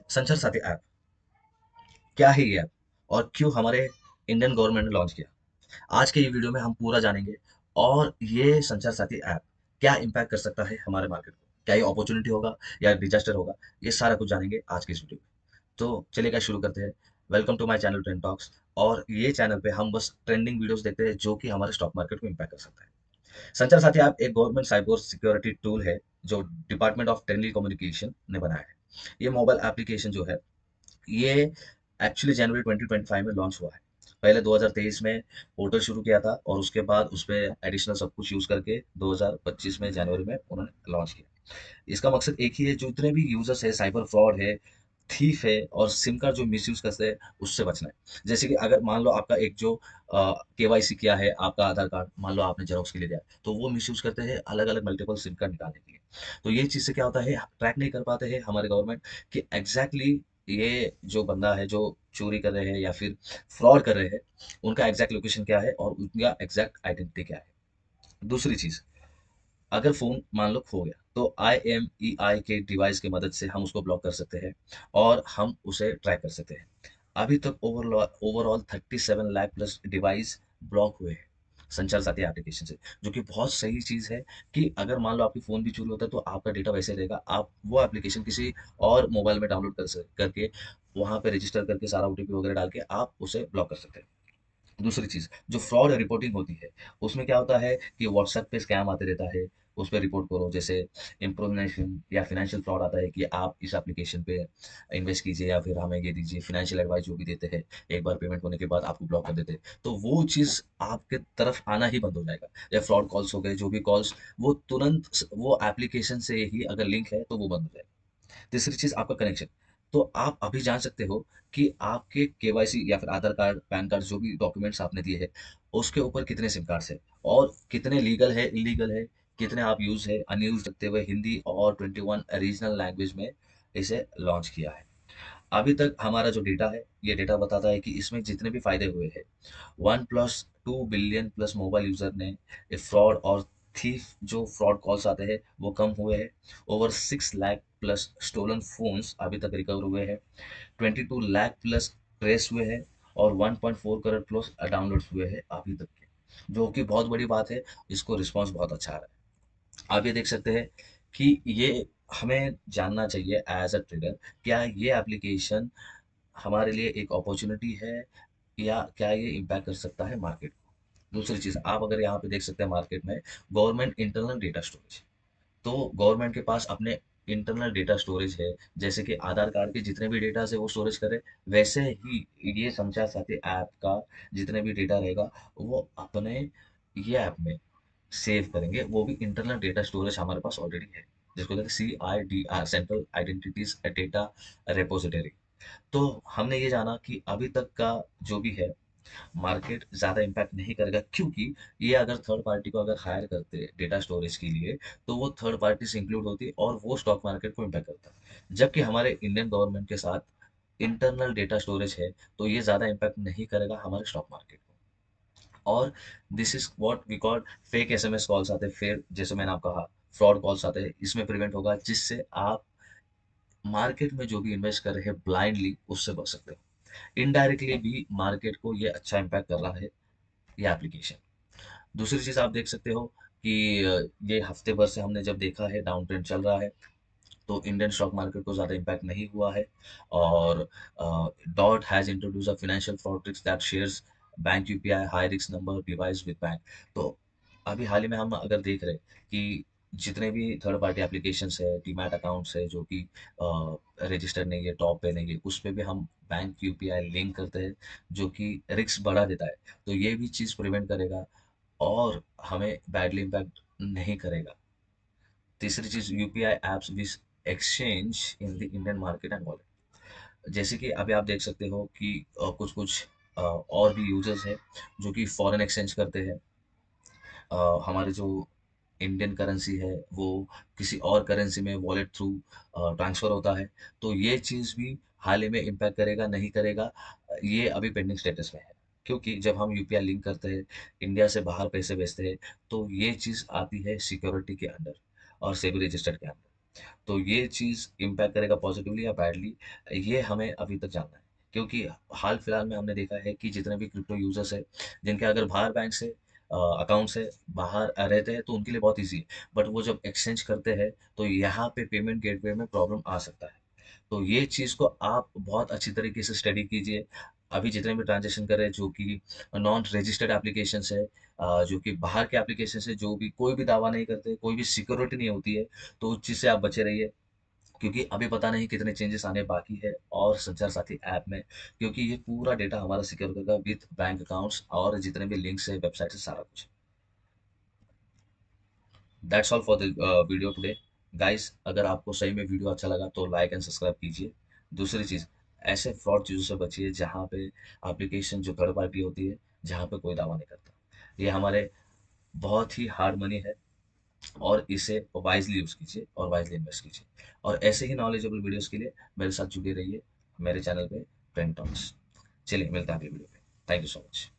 संचार साथी ऐप क्या है ये ऐप और क्यों हमारे इंडियन गवर्नमेंट ने लॉन्च किया? आज के ये वीडियो में हम पूरा जानेंगे और ये संचार साथी ऐप क्या इम्पैक्ट कर सकता है हमारे मार्केट को? क्या ये अपॉर्चुनिटी होगा या डिजास्टर होगा? ये सारा कुछ जानेंगे आज की इस वीडियो में। तो चलिए गाइस शुरू करते हैं। Welcome to my channel Trend Talks. और ये चैनल पे हम बस ट्रेंडिंग वीडियोस देखते हैं जो कि हमारे स्टॉक मार्केट को इम्पैक्ट कर सकता है। संचार साथी ऐप एक गवर्नमेंट साइबर सिक्योरिटी टूल है जो डिपार्टमेंट ऑफ टेली कम्युनिकेशन ने बनाया है। ये मोबाइल एप्लीकेशन जो है ये एक्चुअली जनवरी 2025 में लॉन्च हुआ है। पहले 2023 में पोर्टल शुरू किया था और उसके बाद उस पे एडिशनल सब कुछ यूज़ करके 2025 में जनवरी में उन्होंने लॉन्च किया। इसका मकसद एक ही है, जो जितने भी यूज़र्स है, साइबर फ्रॉड है, थीफ है और सिम कार्ड जो मिसयूज़ करते हैं, उससे बचना है। जैसे कि अगर मान लो आपका एक जो केवाईसी किया है, आपका आधार कार्ड मान लो आपने ज़ेरॉक्स के लिए दिया, तो वो मिसयूज़ करते हैं अलग-अलग मल्टीपल सिम कार्ड निकालने के लिए। तो ये चीज़ से क्या होता है, ट्रैक नहीं कर पाते हैं हमारे गवर्नमेंट कि एग्ज़ैक्टली ये जो बंदा है जो चोरी कर रहे हैं या फिर फ्रॉड कर रहे हैं, उनका एग्ज़ैक्ट लोकेशन क्या है और उनका एग्ज़ैक्ट आइडेंटिटी क्या है। दूसरी चीज़, अगर फ़ोन मान लो खो गया, तो IMEI के डिवाइस की मदद से हम उसको ब्लॉक कर सकते हैं और हम उसे ट्रैक कर सकते हैं। अभी तक overall 37 lakh plus device block हुए हैं संचार साथी एप्लीकेशन से, जो कि बहुत सही चीज़ है कि अगर मान लो आपकी फ़ोन भी चोरी होता है, तो आपका डेटा वैसे रहेगा। आप वो एप्लीकेशन किसी और मोबाइल में डाउनलोड करके वहाँ पे रजिस्टर करके सारा ओटीपी वगैरह डाल के आप उसे ब्लॉक कर सकते हैं। दूसरी चीज़, जो फ्रॉड रिपोर्टिंग होती है, उसमें क्या होता है कि व्हाट्सएप पे स्कैम आते रहता है, उस पे रिपोर्ट करो। जैसे इम्प्रोनेशन या फाइनेंशियल फ्रॉड आता है कि आप इस एप्लीकेशन पे इन्वेस्ट कीजिए या फिर हमें ये दीजिए, फाइनेंशियल एडवाइस जो भी देते हैं, एक बार पेमेंट होने के बाद आपको ब्लॉक कर देते हैं। तो वो चीज़ आपके तरफ आना ही बंद हो जाएगा। या फ्रॉड कॉल्स हो गए, जो भी कॉल्स, वो तुरंत वो एप्लीकेशन से ही अगर लिंक है, तो वो बंद हो जाएगा। तीसरी चीज़, आपका कनेक्शन। तो आप अभी जान सकते हो कि आपके केवाईसी या फिर आधार कार्ड, पैन कार्ड, जो भी डॉक्यूमेंट्स आपने दिए हैं, उसके ऊपर कितने सिम कार्ड्स हैं और कितने लीगल है, इल्लीगल है, कितने आप यूज़ है, अनयूज़्ड रखते हुए हिंदी और 21 रीजनल लैंग्वेज में इसे लॉन्च किया है। अभी तक हमारा जो डेटा है, ये डेटा बताता है कि इसमें जितने भी फ़ायदे हुए हैं, 1 plus 2 billion plus mobile user ने ये फ्रॉड और थीफ जो फ्रॉड कॉल्स आते हैं, वो कम हुए हैं। Over 6 lakh plus stolen phones अभी तक रिकवर हुए हैं। 22 लाख प्लस ट्रेस हुए हैं और 1.4 करोड़ प्लस डाउनलोड्स हुए हैं अभी तक के, जो कि बहुत बड़ी बात है। इसको रिस्पॉन्स बहुत अच्छा आ रहा है। आप ये देख सकते हैं कि ये हमें जानना चाहिए एज अ ट्रेडर, क्या ये एप्लीकेशन हमारे लिए एक अपॉर्चुनिटी है या क्या ये इम्पैक्ट कर सकता है मार्केट को। दूसरी चीज़, आप अगर यहाँ पे देख सकते हैं मार्केट में गवर्नमेंट इंटरनल डेटा स्टोरेज, तो गवर्नमेंट के पास अपने इंटरनल डेटा स्टोरेज है। जैसे कि आधार कार्ड के जितने भी डेटा है वो स्टोरेज करे, वैसे ही ये संचार साथी ऐप का जितने भी डेटा रहेगा, वो अपने ये ऐप में सेव करेंगे। वो भी इंटरनल डेटा स्टोरेज हमारे पास ऑलरेडी है, जिसको कहते हैं CIDR, central identities data repository. तो हमने ये जाना कि अभी तक का जो भी है, मार्केट ज़्यादा इम्पैक्ट नहीं करेगा, क्योंकि ये अगर थर्ड पार्टी को अगर हायर करते डेटा स्टोरेज के लिए, तो वो थर्ड पार्टी से इंक्लूड होती और वो स्टॉक मार्केट को इम्पैक्ट करता। जबकि हमारे इंडियन गवर्नमेंट के साथ इंटरनल डेटा स्टोरेज है, तो ये ज़्यादा इम्पैक्ट नहीं करेगा हमारे स्टॉक मार्केट को। और this is what we call fake SMS calls आते हैं, फिर जैसे मैंने आपको कहा फ्रॉड कॉल्स आते हैं, इसमें प्रिवेंट होगा, जिससे आप मार्केट में जो भी इन्वेस्ट कर रहे हैं ब्लाइंडली, उससे बच सकते हो। इनडायरेक्टली भी मार्केट को ये अच्छा इम्पैक्ट कर रहा है ये एप्लीकेशन। दूसरी चीज़ आप देख सकते हो कि ये हफ्ते भर से हमने जब देखा है डाउन ट्रेंड चल रहा है, तो इंडियन स्टॉक मार्केट को ज़्यादा इम्पैक्ट नहीं हुआ है। और dot has introduce a financial fraud tricks that shares bank UPI high risk number device with bank. तो अभी हाल ही में हम अगर देख रहे हैं कि जितने भी थर्ड पार्टी एप्लीकेशंस है, डीमैट अकाउंट्स है, जो कि रजिस्टर नहीं है, टॉप पे नहीं है, उस पे भी हम बैंक UPI लिंक करते हैं, जो कि रिस्क बढ़ा देता है। तो ये भी चीज़ प्रिवेंट करेगा और हमें बैडली इम्पैक्ट नहीं करेगा। तीसरी चीज़, UPI apps which exchange in the Indian market and wallet. जैसे कि अभी आप देख सकते हो कि कुछ कुछ और भी यूजर्स हैं जो कि फॉरेन एक्सचेंज करते हैं। हमारे जो इंडियन करेंसी है वो किसी और करेंसी में वॉलेट थ्रू ट्रांसफ़र होता है। तो ये चीज़ भी हाल ही में इम्पैक्ट करेगा, नहीं करेगा, ये अभी पेंडिंग स्टेटस में है। क्योंकि जब हम UPI लिंक करते हैं, इंडिया से बाहर पैसे भेजते हैं, तो ये चीज़ आती है सिक्योरिटी के अंडर और सेबी रजिस्टर्ड के अंदर। तो ये चीज़ इम्पैक्ट करेगा पॉजिटिवली या बैडली, ये हमें अभी तक जानना है। क्योंकि हाल फिलहाल में हमने देखा है कि जितने भी क्रिप्टो यूजर्स है, जिनके अगर बाहर बैंक से अकाउंट से बाहर रहते हैं तो उनके लिए बहुत ईजी है, बट वो जब एक्सचेंज करते हैं तो यहाँ पे पेमेंट गेटवे में प्रॉब्लम आ सकता है। तो ये चीज़ को आप बहुत अच्छी तरीके से स्टडी कीजिए। अभी जितने भी ट्रांज़ैक्शन कर रहे हैं जो कि नॉन रजिस्टर्ड एप्लीकेशंस है, जो कि बाहर के एप्लीकेशंस है, जो भी कोई भी दावा नहीं करते, कोई भी सिक्योरिटी नहीं होती है, तो उस चीज़ से आप बचे रहिए। क्योंकि अभी पता नहीं कितने चेंजेस आने बाकी है और संचार साथी ऐप में, क्योंकि ये पूरा डेटा हमारा सिक्योर होगा विथ बैंक अकाउंट्स और जितने भी लिंक्स है, वेबसाइट है, सारा कुछ। That's all for the video today. Guys, अगर आपको सही में वीडियो अच्छा लगा तो लाइक एंड सब्सक्राइब कीजिए। दूसरी चीज़, ऐसे फ्रॉड चीज़ों से बचिए जहाँ पे एप्लीकेशन जो थर्ड पार्टी होती है, जहाँ पे कोई दावा नहीं करता। ये हमारे बहुत ही हार्ड मनी है और इसे वाइजली यूज़ कीजिए और वाइजली इन्वेस्ट कीजिए। और ऐसे ही नॉलेजेबल वीडियोज़ के लिए मेरे साथ जुड़े रहिए मेरे चैनल पे, पेन टॉक्स। चलिए मिलते हैं अगली वीडियो पे। Thank you so much.